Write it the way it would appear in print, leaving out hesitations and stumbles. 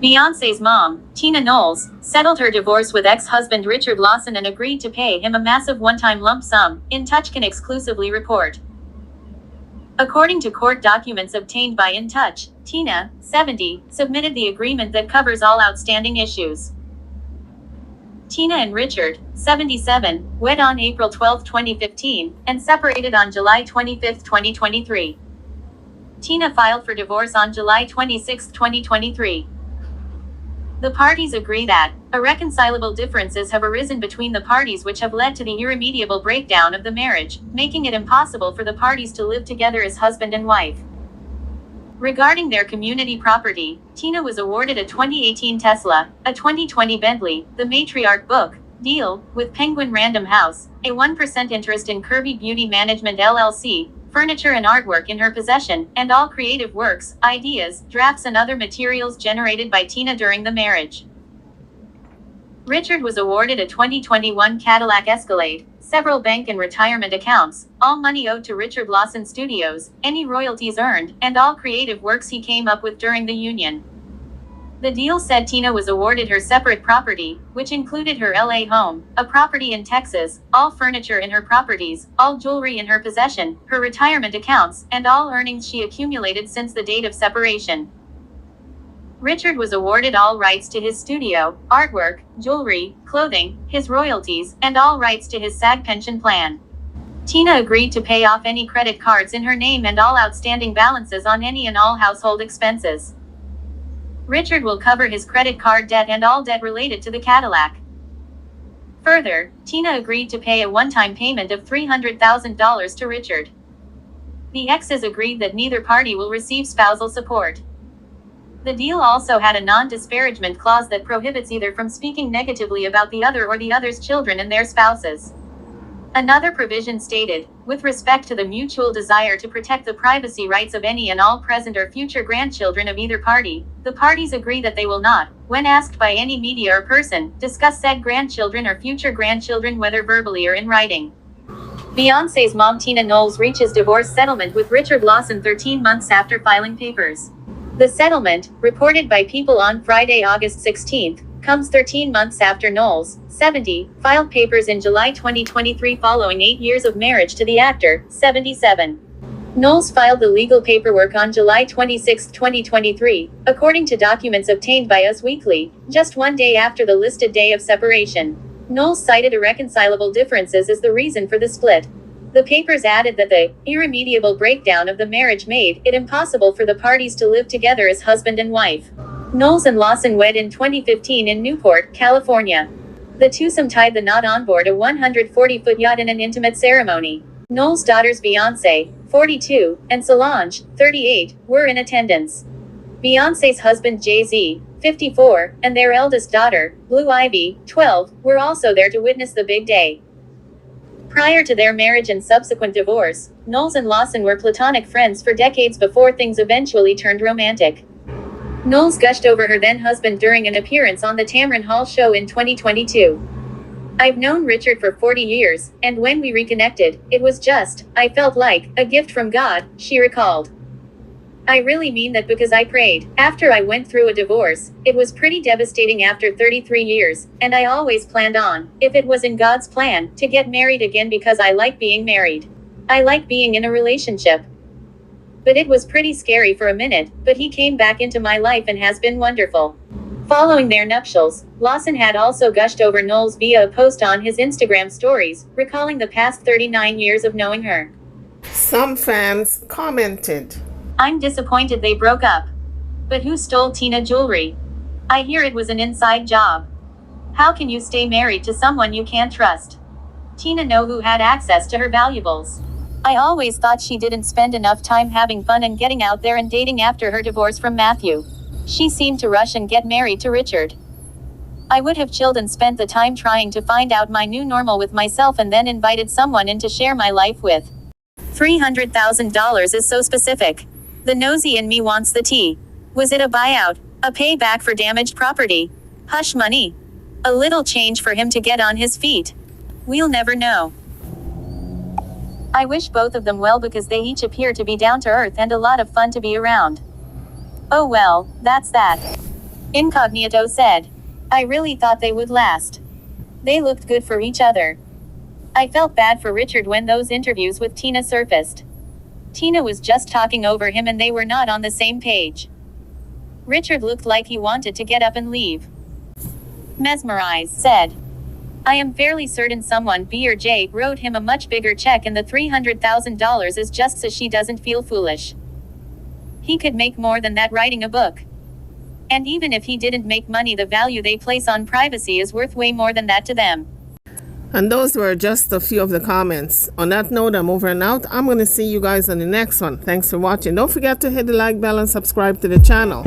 Beyoncé's mom, Tina Knowles, settled her divorce with ex-husband Richard Lawson and agreed to pay him a massive one-time lump sum, In Touch can exclusively report. According to court documents obtained by In Touch, Tina, 70, submitted the agreement that covers all outstanding issues. Tina and Richard, 77, wed on April 12, 2015, and separated on July 25, 2023. Tina filed for divorce on July 26, 2023. The parties agree that irreconcilable differences have arisen between the parties which have led to the irremediable breakdown of the marriage, making it impossible for the parties to live together as husband and wife. Regarding their community property, Tina was awarded a 2018 Tesla, a 2020 Bentley, the Matriarch Book deal with Penguin Random House, a 1% interest in Kirby Beauty Management LLC, furniture and artwork in her possession, and all creative works, ideas, drafts and other materials generated by Tina during the marriage. Richard was awarded a 2021 Cadillac Escalade, several bank and retirement accounts, all money owed to Richard Lawson Studios, any royalties earned, and all creative works he came up with during the union. The deal said Tina was awarded her separate property, which included her LA home, a property in Texas, all furniture in her properties, all jewelry in her possession, her retirement accounts, and all earnings she accumulated since the date of separation. Richard was awarded all rights to his studio, artwork, jewelry, clothing, his royalties, and all rights to his SAG pension plan. Tina agreed to pay off any credit cards in her name and all outstanding balances on any and all household expenses. Richard will cover his credit card debt and all debt related to the Cadillac. Further, Tina agreed to pay a one-time payment of $300,000 to Richard. The exes agreed that neither party will receive spousal support. The deal also had a non-disparagement clause that prohibits either from speaking negatively about the other or the other's children and their spouses. Another provision stated, with respect to the mutual desire to protect the privacy rights of any and all present or future grandchildren of either party, the parties agree that they will not, when asked by any media or person, discuss said grandchildren or future grandchildren whether verbally or in writing. Beyoncé's mom Tina Knowles reaches divorce settlement with Richard Lawson 13 months after filing papers. The settlement, reported by People on Friday, August 16, comes 13 months after Knowles, 70, filed papers in July 2023 following 8 years of marriage to the actor, 77. Knowles filed the legal paperwork on July 26, 2023, according to documents obtained by Us Weekly, just one day after the listed day of separation. Knowles cited irreconcilable differences as the reason for the split. The papers added that the irremediable breakdown of the marriage made it impossible for the parties to live together as husband and wife. Knowles and Lawson wed in 2015 in Newport, California. The twosome tied the knot on board a 140-foot yacht in an intimate ceremony. Knowles' daughters Beyoncé, 42, and Solange, 38, were in attendance. Beyoncé's husband Jay-Z, 54, and their eldest daughter, Blue Ivy, 12, were also there to witness the big day. Prior to their marriage and subsequent divorce, Knowles and Lawson were platonic friends for decades before things eventually turned romantic. Knowles gushed over her then-husband during an appearance on the Tamron Hall show in 2022. "I've known Richard for 40 years, and when we reconnected, it was just, I felt like, a gift from God," she recalled. "I really mean that because I prayed. After I went through a divorce, it was pretty devastating after 33 years, and I always planned on, if it was in God's plan, to get married again because I like being married. I like being in a relationship. But it was pretty scary for a minute, but he came back into my life and has been wonderful." Following their nuptials, Lawson had also gushed over Knowles via a post on his Instagram stories, recalling the past 39 years of knowing her. Some fans commented, "I'm disappointed they broke up. But who stole Tina jewelry? I hear it was an inside job. How can you stay married to someone you can't trust? Tina know who had access to her valuables. I always thought she didn't spend enough time having fun and getting out there and dating after her divorce from Matthew. She seemed to rush and get married to Richard. I would have chilled and spent the time trying to find out my new normal with myself and then invited someone in to share my life with. $300,000 is so specific. The nosy in me wants the tea. Was it a buyout? A payback for damaged property? Hush money? A little change for him to get on his feet? We'll never know. I wish both of them well because they each appear to be down to earth and a lot of fun to be around. Oh well, that's that." Incognito said. I really thought they would last. They looked good for each other. I felt bad for Richard when those interviews with Tina surfaced. Tina was just talking over him and they were not on the same page. Richard looked like he wanted to get up and leave. Mesmerized said. I am fairly certain someone B or J wrote him a much bigger check and the $300,000 is just so she doesn't feel foolish. He could make more than that writing a book. And even if he didn't make money, the value they place on privacy is worth way more than that to them. And those were just a few of the comments. On that note, I'm over and out. I'm going to see you guys on the next one. Thanks for watching. Don't forget to hit the like bell and subscribe to the channel.